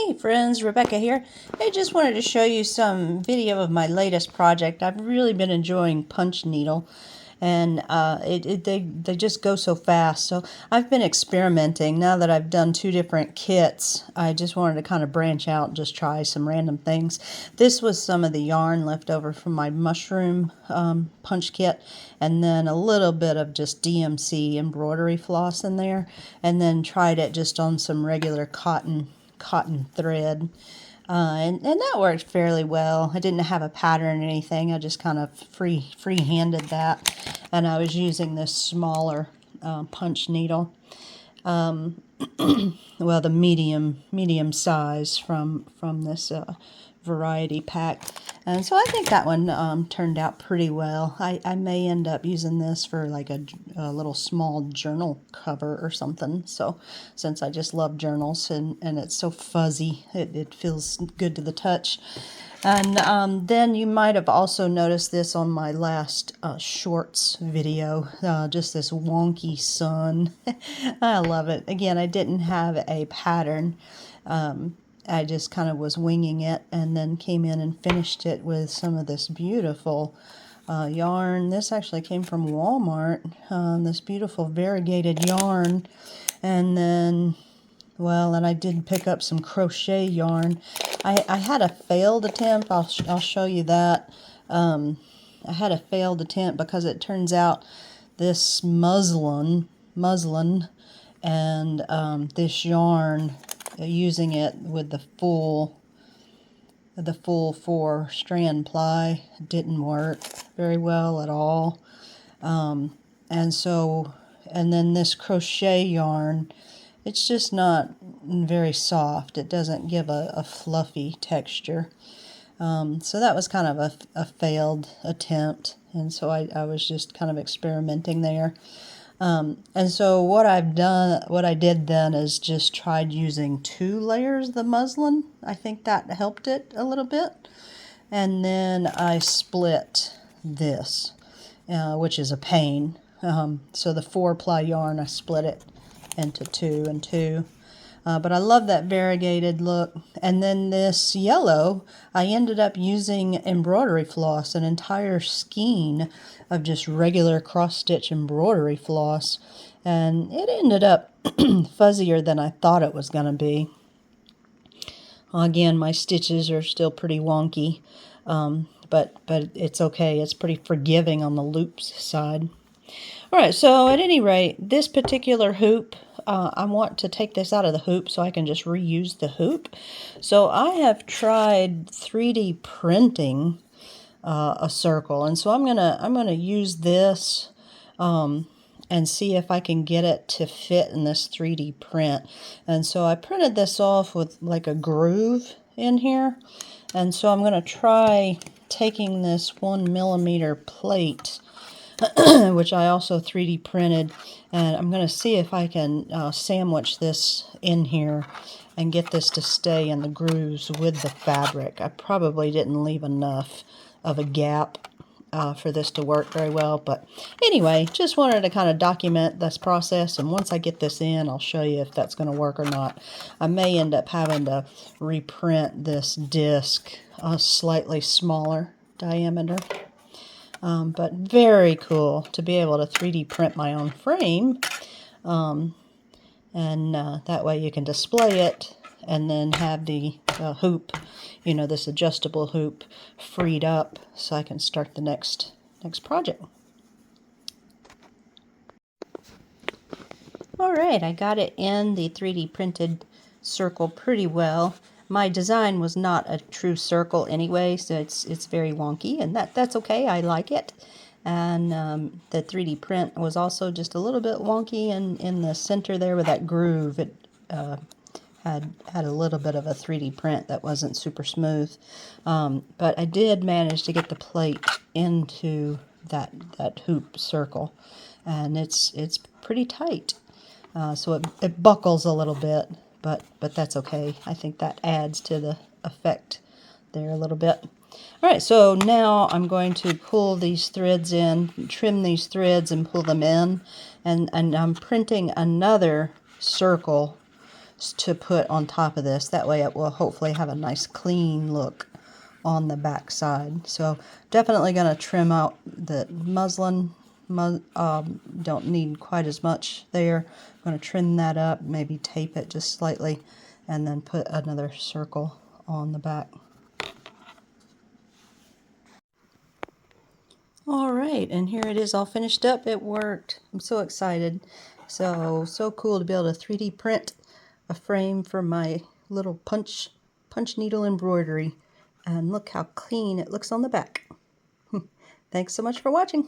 Hey friends, Rebecca here. I just wanted to show you some video of my latest project. I've really been enjoying Punch Needle, and they just go so fast. So I've been experimenting. Now that I've done two different kits, I just wanted to kind of branch out and just try some random things. This was some of the yarn left over from my mushroom punch kit, and then a little bit of just DMC embroidery floss in there, and then tried it just on some regular cotton thread, and that worked fairly well. I didn't have a pattern or anything. I just kind of free-handed that, and I was using this smaller punch needle, well, the medium size from this variety pack. And so I think that one turned out pretty well. I may end up using this for like a little small journal cover or something. So since I just love journals, and it's so fuzzy, it feels good to the touch. And then you might have also noticed this on my last shorts video, just this wonky sun. I love it. Again, I didn't have a pattern. I just kind of was winging it, and then came in and finished it with some of this beautiful yarn. This actually came from Walmart, this beautiful variegated yarn. And then, well, and I did pick up some crochet yarn. I had a failed attempt. I'll show you that. I had a failed attempt because it turns out this muslin and this yarn, using it with the full 4-strand ply, didn't work very well at all. And then this crochet yarn, it's just not very soft. It doesn't give a fluffy texture. So that was kind of a failed attempt, and so I was just kind of experimenting there. And so what I did then is just tried using 2 layers of the muslin. I think that helped it a little bit. And then I split this, which is a pain. So the 4-ply yarn, I split it into 2 and 2. But I love that variegated look. And then this yellow, I ended up using embroidery floss, an entire skein of just regular cross-stitch embroidery floss. And it ended up fuzzier than I thought it was going to be. Again, my stitches are still pretty wonky, but it's okay. It's pretty forgiving on the loops side. All right, so at any rate, this particular hoop, I want to take this out of the hoop so I can just reuse the hoop. So I have tried 3D printing a circle, and so I'm gonna use this and see if I can get it to fit in this 3D print. And so I printed this off with like a groove in here, and so I'm gonna try taking this 1mm plate, which I also 3D printed, and I'm going to see if I can sandwich this in here and get this to stay in the grooves with the fabric. I probably didn't leave enough of a gap for this to work very well, but anyway, just wanted to kind of document this process, and once I get this in, I'll show you if that's going to work or not. I may end up having to reprint this disc a slightly smaller diameter. But very cool to be able to 3D print my own frame, and that way you can display it and then have the hoop, this adjustable hoop, freed up so I can start the next project. All right, I got it in the 3D printed circle pretty well. My design was not a true circle anyway, so it's very wonky, and that's okay. I like it. And the 3D print was also just a little bit wonky in the center there with that groove. It had a little bit of a 3D print that wasn't super smooth. But I did manage to get the plate into that hoop circle, and it's pretty tight. So it buckles a little bit. But that's okay. I think that adds to the effect there a little bit. All right, so now I'm going to pull these threads in, trim these threads and pull them in. And I'm printing another circle to put on top of this. That way it will hopefully have a nice clean look on the back side. So definitely going to trim out the muslin. Don't need quite as much there. I'm going to trim that up, maybe tape it just slightly, and then put another circle on the back. All right, and here it is all finished up. It worked. I'm so excited. So cool to be able to 3D print a frame for my little punch needle embroidery. And look how clean it looks on the back. Thanks so much for watching.